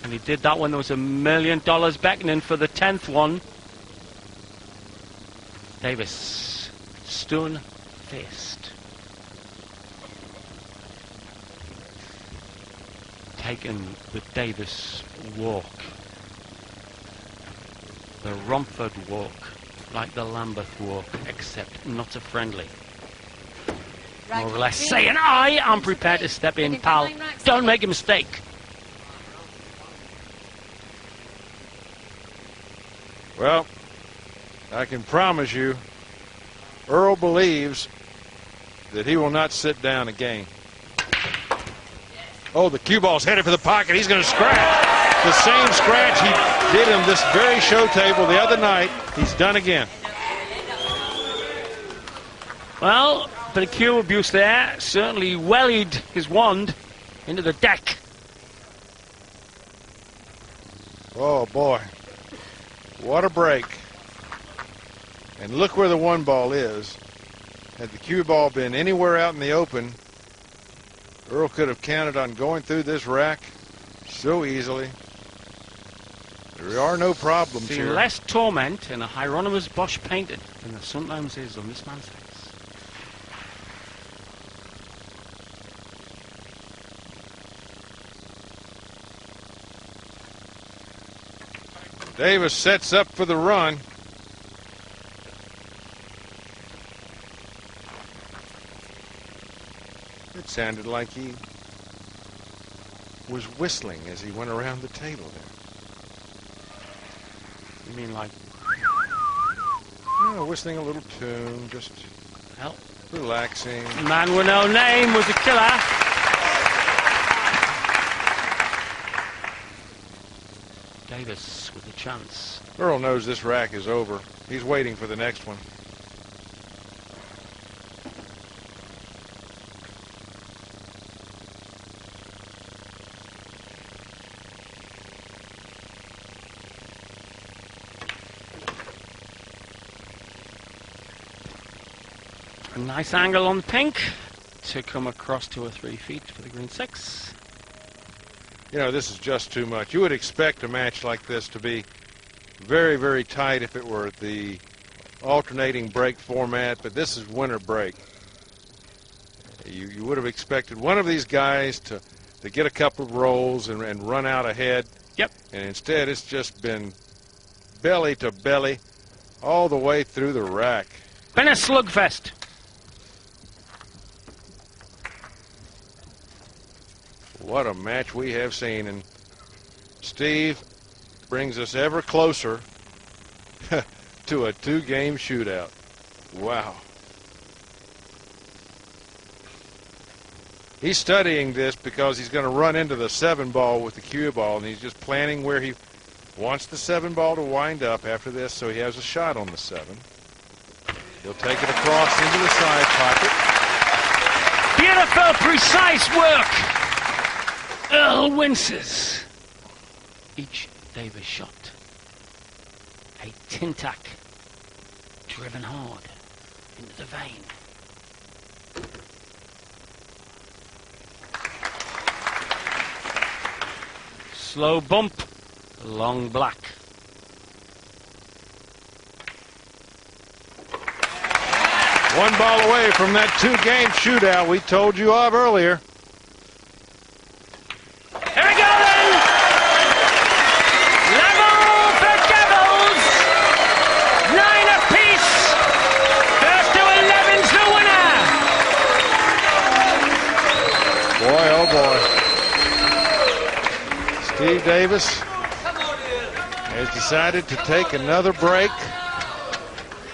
And he did that when there was $1 million beckoning for the 10th one. Davis, stun fist. Taken the Davis walk. The Romford walk, like the Lambeth walk, except not a friendly. More or less saying, I am prepared to step in, pal. Don't make a mistake. Well, I can promise you, Earl believes that he will not sit down again. Oh, the cue ball's headed for the pocket. He's going to scratch. The same scratch he did in this very show table the other night, he's done again. Well, bit of cue abuse there. Certainly wellied his wand into the deck. Oh, boy. What a break. And look where the one ball is. Had the cue ball been anywhere out in the open, Earl could have counted on going through this rack so easily. There are no problems here. Less torment in a Hieronymus Bosch painted than there sometimes is on this man's face. Davis sets up for the run. It sounded like he was whistling as he went around the table there. You mean like... No, whistling a little tune, just relaxing. Man with no name was a killer. Davis with a chance. Earl knows this rack is over. He's waiting for the next one. A nice angle on the pink to come across 2 or 3 feet for the green 6. You know, this is just too much. You would expect a match like this to be very, very tight if it were the alternating break format, but this is winter break. You would have expected one of these guys to get a couple of rolls and run out ahead. Yep. And instead it's just been belly to belly all the way through the rack. Been a slugfest. What a match we have seen, and Steve brings us ever closer to a 2-game shootout. Wow. He's studying this because he's going to run into the 7 ball with the cue ball, and he's just planning where he wants the 7 ball to wind up after this so he has a shot on the 7. He'll take it across into the side pocket. Beautiful, precise work. Earl winces. Each Davis shot. A tin tack driven hard into the vein. Slow bump, long black. One ball away from that 2-game shootout we told you of earlier. Here we go then! Level for Devils! 9 apiece! First to 11's the winner! Boy, oh boy. Steve Davis has decided to take another break.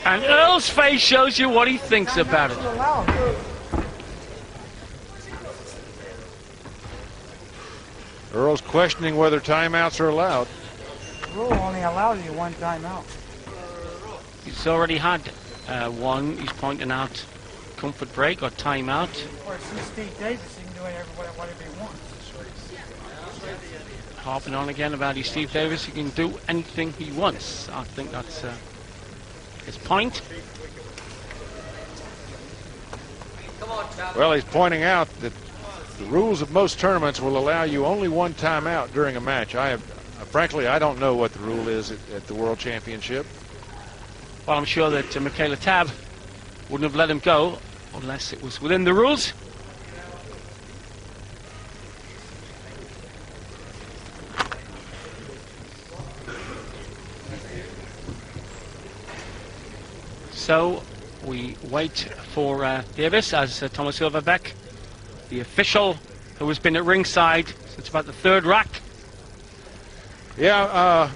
And Earl's face shows you what he thinks about it. Earl's questioning whether timeouts are allowed. The rule only allows you 1 timeout. He's already had one. He's pointing out comfort break or timeout. Of course, he's Steve Davis. He can do whatever he wants. Harping on again about his Steve Davis. He can do anything he wants. I think that's his point. Well, he's pointing out that The rules of most tournaments will allow you only one timeout during a match. Frankly, I don't know what the rule is at the World Championship. Well, I'm sure that Michaela Tab wouldn't have let him go unless it was within the rules. So we wait for Davis as Thomas Silverbeck, the official who has been at ringside since about the third rack. Yeah,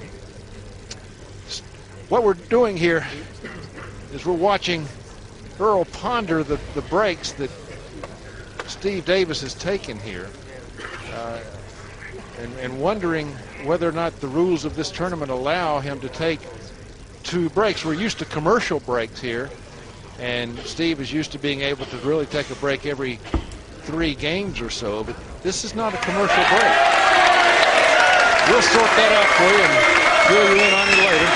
what we're doing here is we're watching Earl ponder the breaks that Steve Davis has taken here, and wondering whether or not the rules of this tournament allow him to take 2 breaks. We're used to commercial breaks here, and Steve is used to being able to really take a break every 3 games or so, but this is not a commercial break. We'll sort that out for you and fill you in on it later.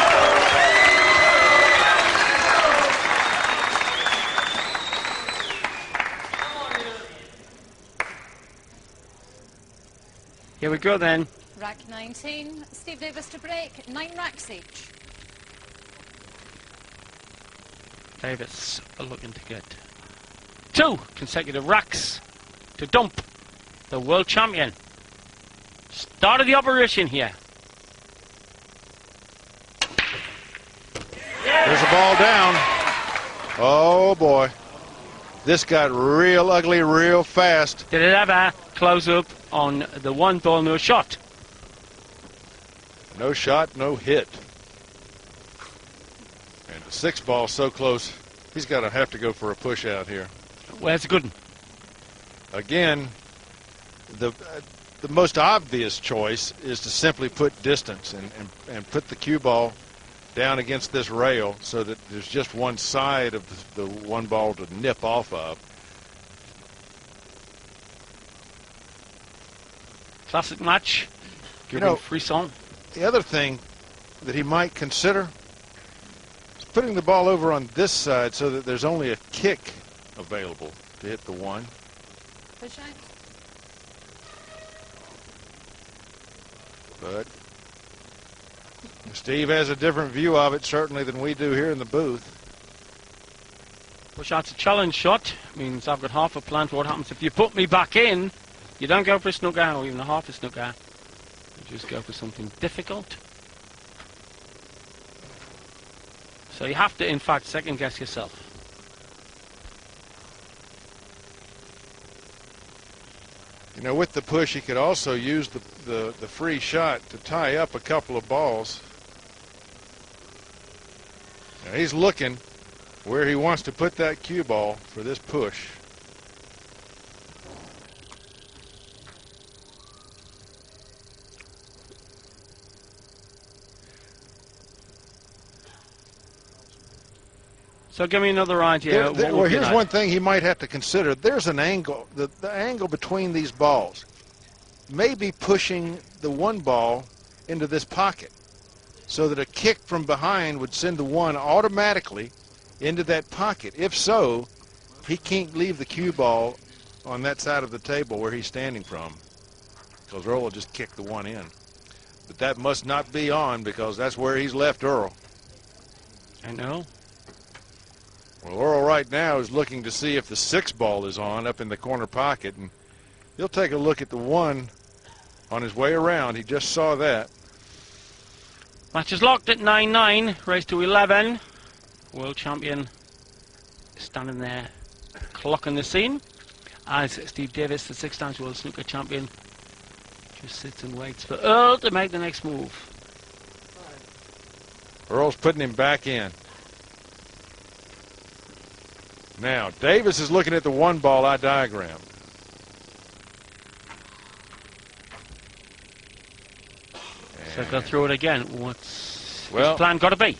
Here we go then. Rack 19, Steve Davis to break, 9 racks each. Davis looking to get 2 consecutive racks to dump the world champion. Start of the operation here. There's a ball down. Oh boy. This got real ugly real fast. Did it ever close up on the 1 ball, no shot? No shot, no hit. And the 6 ball so close, he's got to have to go for a push out here. Where's the good one? Again, the most obvious choice is to simply put distance and put the cue ball down against this rail so that there's just one side of the 1 ball to nip off of. Classic match. Giving frisson. The other thing that he might consider is putting the ball over on this side so that there's only a kick available to hit the 1. Push out. But Steve has a different view of it, certainly, than we do here in the booth. Push out's a challenge shot. Means I've got half a plan for what happens if you put me back in. You don't go for a snooker or even a half a snooker. You just go for something difficult. So you have to, in fact, second guess yourself. You know, with the push, he could also use the free shot to tie up a couple of balls. Now he's looking where he wants to put that cue ball for this push. So give me another idea. Well, here's one thing he might have to consider. There's an angle, the angle between these balls may be pushing the 1 ball into this pocket so that a kick from behind would send the 1 automatically into that pocket. If so, he can't leave the cue ball on that side of the table where he's standing from, because Earl will just kick the 1 in. But that must not be on, because that's where he's left Earl. I know. Well, Earl right now is looking to see if the 6 ball is on up in the corner pocket, and he'll take a look at the 1 on his way around. He just saw that. Match is locked at 9-9, race to 11. World champion standing there clocking the scene as Steve Davis, the 6 times world snooker champion, just sits and waits for Earl to make the next move. Earl's putting him back in. Now, Davis is looking at the 1 ball I diagrammed. So go through it again. What's his plan got to be?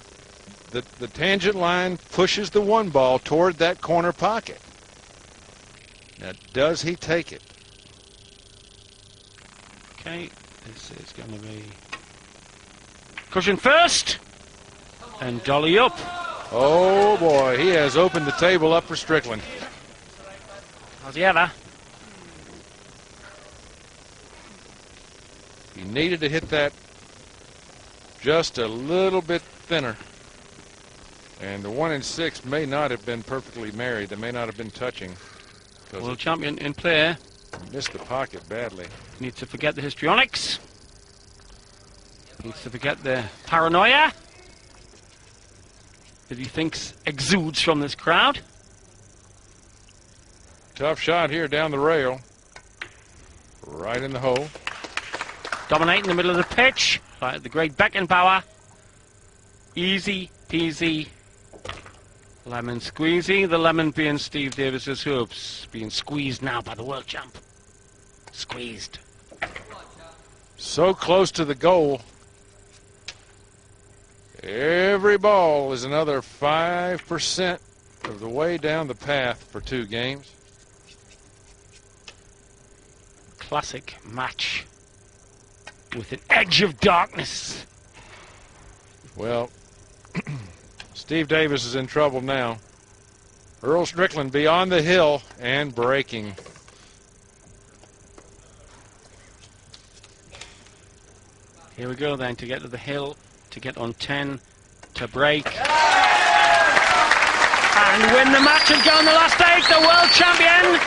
The tangent line pushes the 1 ball toward that corner pocket. Now, does he take it? Okay, this is going to be cushion first and dolly up. Oh boy, he has opened the table up for Strickland. Has he ever? needed to hit that just a little bit thinner. And the 1 and 6 may not have been perfectly married. They may not have been touching. World champion in play. Missed the pocket badly. Needs to forget the histrionics. Needs to forget the paranoia that he thinks exudes from this crowd. Tough shot here down the rail. Right in the hole. Dominating the middle of the pitch. Like the great Beckenbauer. Easy peasy. Lemon squeezy. The lemon being Steve Davis's hoops. Being squeezed now by the world champ. Squeezed. So close to the goal. Every ball is another 5% of the way down the path for 2 games. Classic match with an edge of darkness. Well, Steve Davis is in trouble now. Earl Strickland beyond the hill and breaking. Here we go then, to get to the hill, to get on 10, to break. And win the match and go on the last 8. The world champion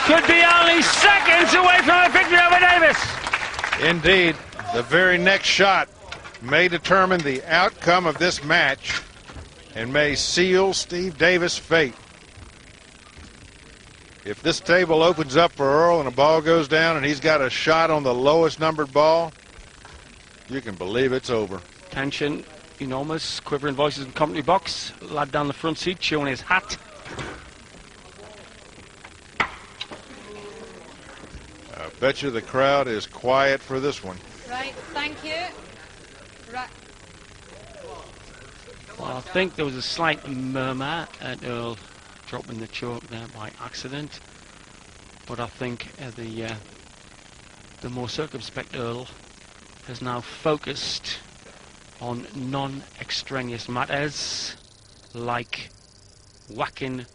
could be only seconds away from a victory over Davis. Indeed, the very next shot may determine the outcome of this match and may seal Steve Davis' fate. If this table opens up for Earl and a ball goes down and he's got a shot on the lowest numbered ball, you can believe it's over. Tension enormous, quivering voices in the commentary box. Lad down the front seat showing his hat. I bet you the crowd is quiet for this one. Right, thank you. Right. Well, I think there was a slight murmur at Earl dropping the choke there by accident, but I think the more circumspect Earl has now focused on non-extraneous matters like whacking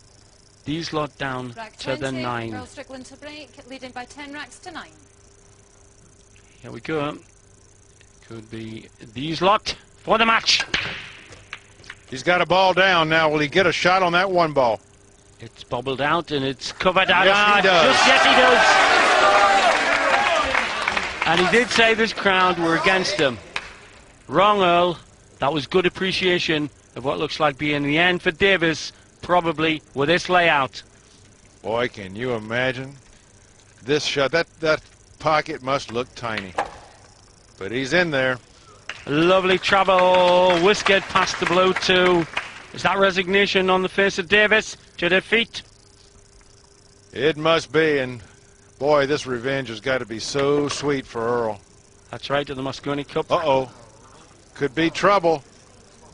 these lot down Rack to 20, the 9. Earl Strickland to break, leading by 10 racks to 9. Here we go. Could be these lot for the match. He's got a ball down now. Will he get a shot on that one ball? It's bobbled out and it's covered out. Yes, he does. Yes, he does. And he did say this crowd were against him. Wrong, Earl. That was good appreciation of what looks like being the end for Davis, probably with this layout. Boy, can you imagine this shot? That pocket must look tiny, but he's in there. Lovely travel, whiskered past the blue too. Is that resignation on the face of Davis to defeat? It must be, and boy, this revenge has got to be so sweet for Earl. That's right, to the Moscone Cup. Uh-oh. Could be trouble.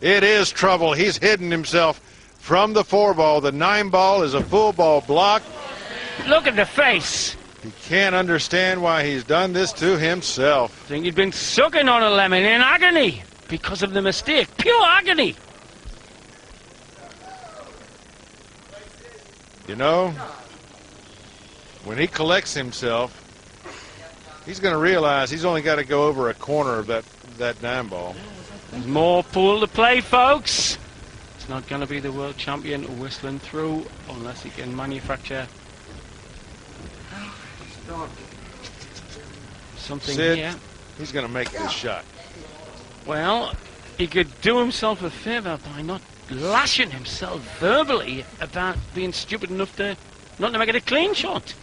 It is trouble. He's hidden himself from the 4 ball. The 9 ball is a full ball block. Look at the face. He can't understand why he's done this to himself. I think he'd been sucking on a lemon in agony because of the mistake. Pure agony. You know, when he collects himself, he's going to realize he's only got to go over a corner of that 9 ball. There's more pool to play, folks. It's not going to be the world champion whistling through unless he can manufacture something Sid, here. he's going to make this shot. Well, he could do himself a favour by not lashing himself verbally about being stupid enough to not to make it a clean shot.